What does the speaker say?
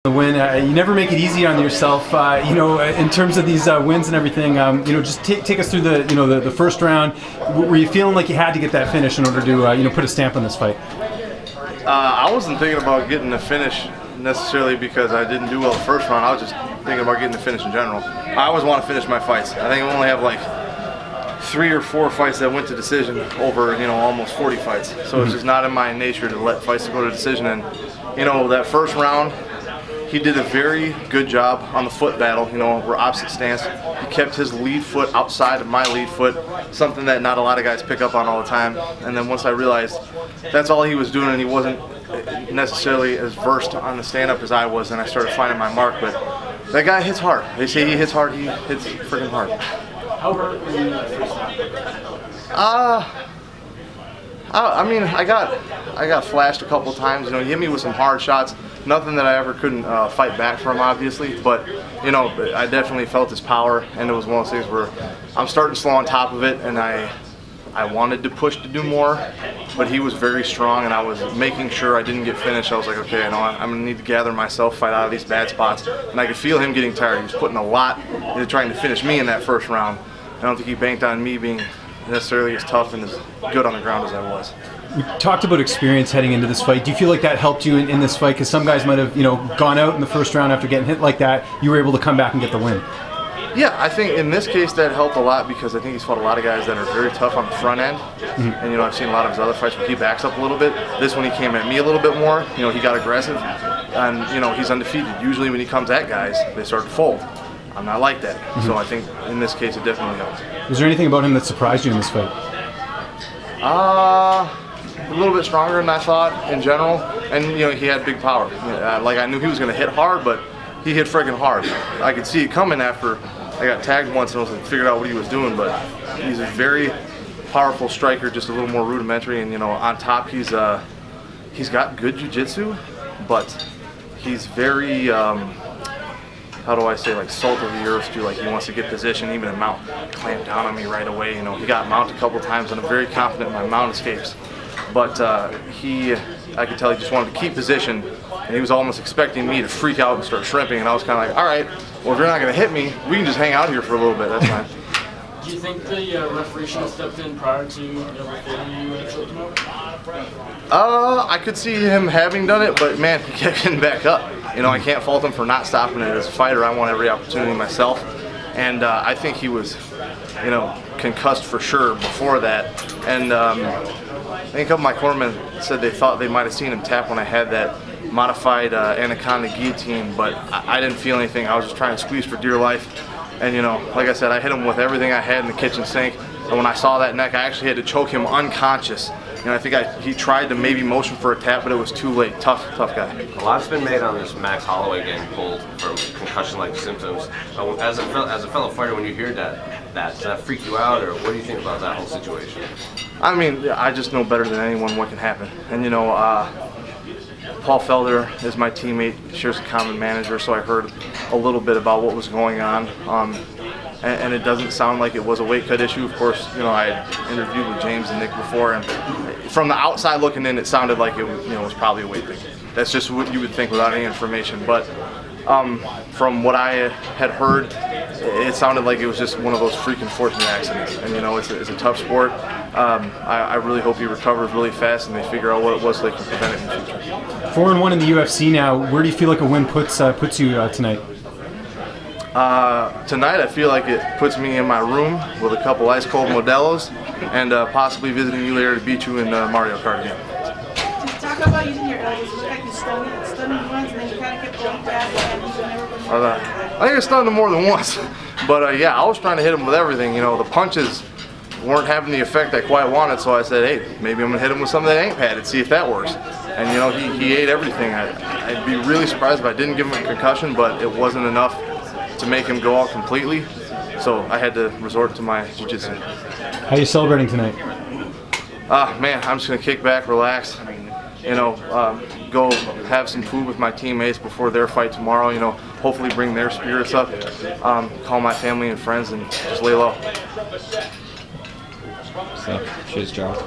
The win. You never make it easy on yourself, you know, in terms of these wins and everything. You know, just take us through the, you know, the first round. Were you feeling like you had to get that finish in order to, you know, put a stamp on this fight? I wasn't thinking about getting the finish necessarily because I didn't do well the first round. I was just thinking about getting the finish in general. I always want to finish my fights. I think I only have like 3 or 4 fights that went to decision over, you know, almost 40 fights. So it's just not in my nature to let fights go to decision. And, you know, that first round, he did a very good job on the foot battle. You know, we're opposite stance. He kept his lead foot outside of my lead foot, something that not a lot of guys pick up on all the time. And then once I realized that's all he was doing and he wasn't necessarily as versed on the stand-up as I was, and I started finding my mark. But that guy hits hard. They say he hits hard, he hits freaking hard. How hurt were you in that first round? I mean, I got flashed a couple times. You know, he hit me with some hard shots. Nothing that I ever couldn't fight back from, obviously. But you know, I definitely felt his power, and it was one of those things where I'm starting slow on top of it, and I wanted to push to do more, but he was very strong, and I was making sure I didn't get finished. I was like, okay, you know, I'm gonna need to gather myself, fight out of these bad spots, and I could feel him getting tired. He was putting a lot into trying to finish me in that first round. I don't think he banked on me being necessarily as tough and as good on the ground as I was. We talked about experience heading into this fight. Do you feel like that helped you in this fight? Because some guys might have, you know, gone out in the first round after getting hit like that. You were able to come back and get the win. Yeah, I think in this case that helped a lot because I think he's fought a lot of guys that are very tough on the front end. And you know, I've seen a lot of his other fights where he backs up a little bit. This one he came at me a little bit more. You know, he got aggressive, and you know, he's undefeated. Usually when he comes at guys, they start to fold. I'm not like that. So I think in this case it definitely helps. Was there anything about him that surprised you in this fight? A little bit stronger than I thought in general, and you know, he had big power. Like I knew he was going to hit hard, but he hit freaking hard. I could see it coming after I got tagged once and I was like, figured out what he was doing. But he's a very powerful striker, just a little more rudimentary, and you know, on top he's got good jiu-jitsu, but he's very how do I say, like salt of the earth too. Like he wants to get position, even in mount, clamp down on me right away. You know, he got mount a couple times, and I'm very confident my mount escapes. But I could tell he just wanted to keep position, and he was almost expecting me to freak out and start shrimping. And I was kind of like, all right, well if you're not going to hit me, we can just hang out here for a little bit. That's fine. Do you think the referee should have stepped in prior to before you choked him out? I could see him having done it, but man, he kept getting back up. You know, I can't fault him for not stopping it. As a fighter, I want every opportunity myself, and I think he was, you know, concussed for sure before that. And I think a couple of my cornermen said they thought they might have seen him tap when I had that modified anaconda guillotine, but I didn't feel anything. I was just trying to squeeze for dear life. And you know, like I said, I hit him with everything I had in the kitchen sink. And when I saw that neck, I actually had to choke him unconscious. And I think he tried to maybe motion for a tap, but it was too late. Tough guy. A lot's been made on this Max Holloway getting pulled from concussion-like symptoms. As a fellow fighter, when you hear that, does that freak you out, or what do you think about that whole situation? I mean, I just know better than anyone what can happen. And you know, Paul Felder is my teammate, shares a common manager, so I heard a little bit about what was going on. And it doesn't sound like it was a weight cut issue. Of course, you know, I had interviewed with James and Nick before, and from the outside looking in, it sounded like it was, you know, was probably a weight thing. That's just what you would think without any information. But from what I had heard, it sounded like it was just one of those freaking fortunate accidents. And you know, it's a tough sport. I really hope he recovers really fast and they figure out what it was so they can prevent it in the future. 4-1 in the UFC now. Where do you feel like a win puts you tonight? Tonight I feel like it puts me in my room with a couple ice cold Modelo's and possibly visiting you later to beat you in Mario Kart again. Talk about using your elbows. It looked like you stunned him once and then you kind of kept going back and you never I think I stunned him more than once. But yeah, I was trying to hit him with everything. You know, the punches weren't having the effect I quite wanted, so I said, hey, maybe I'm going to hit him with something that ain't padded, see if that works. And you know, he ate everything. I'd be really surprised if I didn't give him a concussion, but it wasn't enough to make him go out completely, so I had to resort to my jiu-jitsu. How are you celebrating tonight? Man, I'm just gonna kick back, relax, you know, go have some food with my teammates before their fight tomorrow, you know, hopefully bring their spirits up, call my family and friends and just lay low. So, cheers, Gerald.